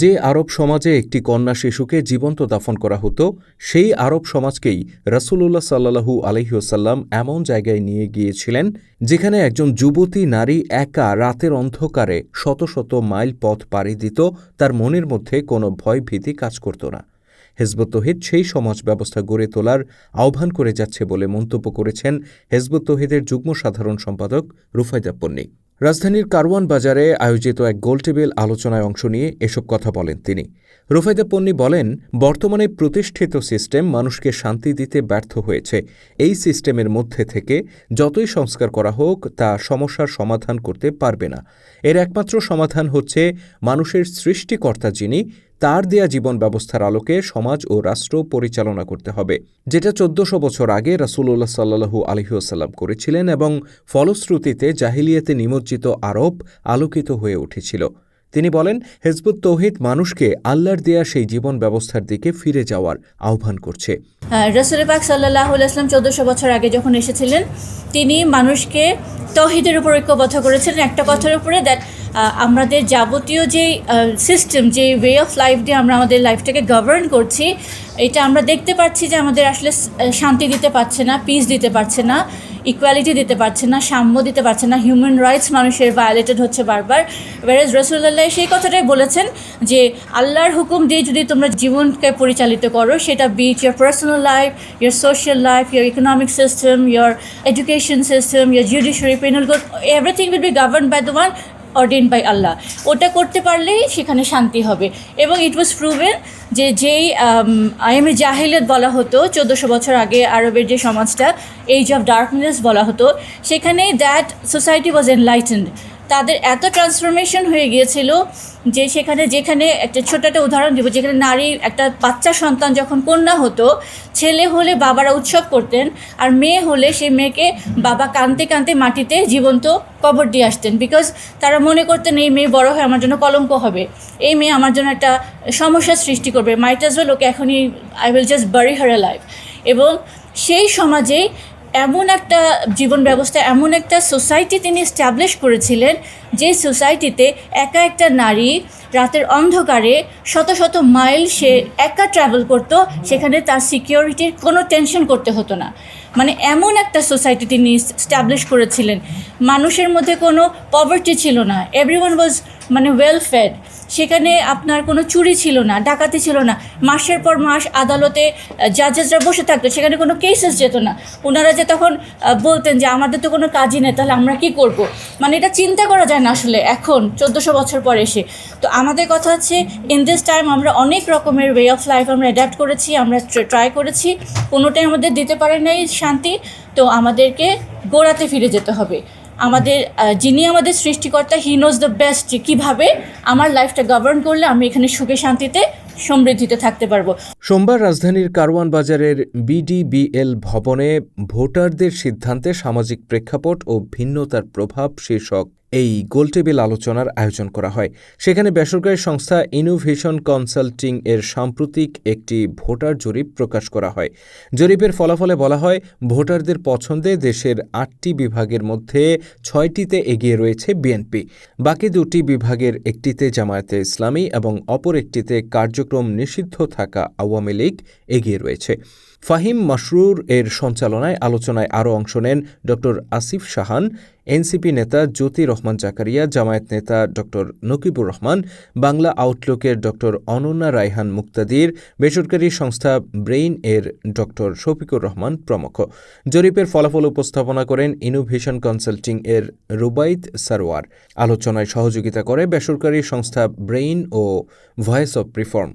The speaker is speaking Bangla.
যে আরব সমাজে একটি কন্যা শিশুকে জীবন্ত দাফন করা হতো, সেই আরব সমাজকেই রাসূলুল্লাহ সাল্লাল্লাহু আলাইহি ওয়াসাল্লাম এমন জায়গায় নিয়ে গিয়েছিলেন যেখানে একজন যুবতী নারী একা রাতের অন্ধকারে শত শত মাইল পথ পাড়ি দিত, তার মনের মধ্যে কোনো ভয়-ভীতি কাজ করত না। হিজবুত তৌহিদ সেই সমাজ ব্যবস্থা গড়ে তোলার আহ্বান করে যাচ্ছে বলে মন্তব্য করেছেন হিজবুত তৌহিদের যুগ্ম সাধারণ সম্পাদক রুফায়দা পন্নী। রাজধানীর কারওয়ান বাজারে আয়োজিত এক গোলটেবিল আলোচনায় অংশ নিয়ে এসব কথা বলেন তিনি। রুফায়দা পন্নী বলেন, বর্তমানে প্রতিষ্ঠিত সিস্টেম মানুষকে শান্তি দিতে ব্যর্থ হয়েছে। এই সিস্টেমের মধ্যে থেকে যতই সংস্কার করা হোক তা সমস্যার সমাধান করতে পারবে না। এর একমাত্র সমাধান হচ্ছে মানুষের সৃষ্টিকর্তা যিনি, তার দেয়া জীবন ব্যবস্থার আলোকে সমাজ ও রাষ্ট্র পরিচালনা করতে হবে, যেটা ১৪০০ বছর আগে রাসূলুল্লাহ সাল্লাল্লাহু আলাইহি ওয়াসাল্লাম করেছিলেন এবং ফলশ্রুতিতে জাহিলিয়াতে নিমজ্জিত আরব আলোকিত হয়ে উঠেছিল। তিনি বলেন, হিজবুত তৌহিদ মানুষকে আল্লাহর দেয়া সেই জীবন ব্যবস্থার দিকে ফিরে যাওয়ার আহ্বান করছে। রাসূল পাক সাল্লাল্লাহু আলাইহি ওয়াসাল্লাম ১৪০০ বছর আগে যখন এসেছিলেন, তিনি মানুষকে তৌহিদের উপর ঐক্যবদ্ধ করেছিলেন একটা কথার উপরে, দ্যাট আমাদের যাবতীয় যেই সিস্টেম, যে ওয়ে অফ লাইফ দিয়ে আমরা আমাদের লাইফটাকে গভর্ন করছি, এটা আমরা দেখতে পাচ্ছি যে আমাদের আসলে শান্তি দিতে পারছে না, পিস দিতে পারছে না, ইকুয়ালিটি দিতে পারছে না, সাম্য দিতে পারছে না, হিউম্যান রাইটস মানুষের ভায়োলেটেড হচ্ছে বারবার। ওয়ারেজ রাসূলুল্লাহ সেই কথাটাই বলেছেন যে আল্লাহর হুকুম দিয়ে যদি তোমরা জীবনকে পরিচালিত করো, সেটা be it your personal life, your social life, your economic system, your education system, your judiciary, penal code, everything will be governed by the one ordained by Allah. ওটা করতে পারলেই সেখানে শান্তি হবে। এবং ইট ওয়াজ প্রুভেন যে যেই আইএমএ জাহিলিয়াত বলা হতো ১৪০০ বছর আগে, আরবের যে সমাজটা এজ অফ ডার্কনেস বলা হতো, সেখানে দ্যাট সোসাইটি ওয়াজ এনলাইটেন্ড। তাদের এত ট্রান্সফরমেশন হয়ে গিয়েছিল যে যেখানে একটা ছোট একটা উদাহরণ দিব, যেখানে নারী একটা বাচ্চা সন্তান যখন কন্যা হতো, ছেলে হলে বাবারা উৎসব করতেন, আর মেয়ে হলে সেই মেয়েকে বাবা কাঁদতে কাঁদতে মাটিতে জীবন্ত কবর দিয়ে আসতেন, বিকজ তারা মনে করতেন এই মেয়ে বড় হয়ে আমার জন্য কলঙ্ক হবে, এই মেয়ে আমার জন্য একটা সমস্যার সৃষ্টি করবে, মাইট অ্যাজ ওয়েল ওকে এখনই I will just BARI her life. এবং সেই সমাজেই এমন একটা জীবন ব্যবস্থা, এমন একটা সোসাইটি তিনি এস্টাবলিশ করেছিলেন, যে সোসাইটিতে একা একটা নারী রাতের অন্ধকারে শত শত মাইল সে একা ট্রাভেল করতো, সেখানে তার সিকিউরিটির কোনো টেনশন করতে হতো না। মানে এমন একটা সোসাইটি তিনি এস্টাবলিশ করেছিলেন, মানুষের মধ্যে কোনো পভার্টি ছিল না, এভরিওয়ান ওয়াজ ওয়েল ফেড। সেখানে আপনার কোনো চুরি ছিল না, ডাকাতি ছিল না, মাসের পর মাস আদালতে জাজেসরা বসে থাকতো, সেখানে কোনো কেসেস যেত না। ওনারা যে তখন বলতেন যে আমাদের তো কোনো কাজই নেই, তাহলে আমরা কী করব, এটা চিন্তা করা যায় না আসলে এখন ১৪০০ বছর পর এসে। তো আমাদের কথা হচ্ছে, ইন দিস টাইম আমরা অনেক রকমের ওয়ে অফ লাইফ আমরা অ্যাডাপ্ট করেছি, আমরা ট্রাই করেছি, কোনোটাই আমাদের দিতে পারে নাই শান্তি। তো আমাদেরকে গোড়াতে ফিরে যেতে হবে। যিনি আমাদের সৃষ্টিকর্তা, হি নোজ দ্য বেস্ট, যে কীভাবে আমার লাইফটা গভর্ন করলে আমি এখানে সুখে শান্তিতে সমৃদ্ধিতে থাকতে পারবো। সোমবার রাজধানীর কারওয়ান বাজারের বিডিবিএল ভবনে ভোটারদের সিদ্ধান্তে সামাজিক প্রেক্ষাপট ও ভিন্নতার প্রভাব শীর্ষক এই গোলটেবিল আলোচনার আয়োজন করা হয়। সেখানে বেসরকারি সংস্থা ইনোভেশন কনসাল্টিং এর সাম্প্রতিক একটি ভোটার জরিপ প্রকাশ করা হয়। জরিপের ফলাফলে বলা হয়, ভোটারদের পছন্দে দেশের ৮টি বিভাগের মধ্যে ৬টিতে এগিয়ে রয়েছে বিএনপি, বাকি ২টি বিভাগের একটিতে জামায়াতে ইসলামী এবং অপর একটিতে কার্যক্রম নিষিদ্ধ থাকা আওয়ামী লীগ এগিয়ে রয়েছে। ফাহিম মাসরুর এর সঞ্চালনায় আলোচনায় আরও অংশ নেন ড আসিফ শাহান, এনসিপি নেতা জ্যোতি রহমান জাকারিয়া, জামায়াত নেতা ড নকিবুর রহমান, বাংলা আউটলুকের ড অনন্যা রায়হান মুক্তাদির, বেসরকারি সংস্থা ব্রেইন এর ড শফিকুর রহমান প্রমুখ। জরিপের ফলাফল উপস্থাপনা করেন ইনোভেশন কনসাল্টিং এর রুবাইদ সারোয়ার। আলোচনায় সহযোগিতা করে বেসরকারি সংস্থা ব্রেইন ও ভয়েস অব রিফর্ম।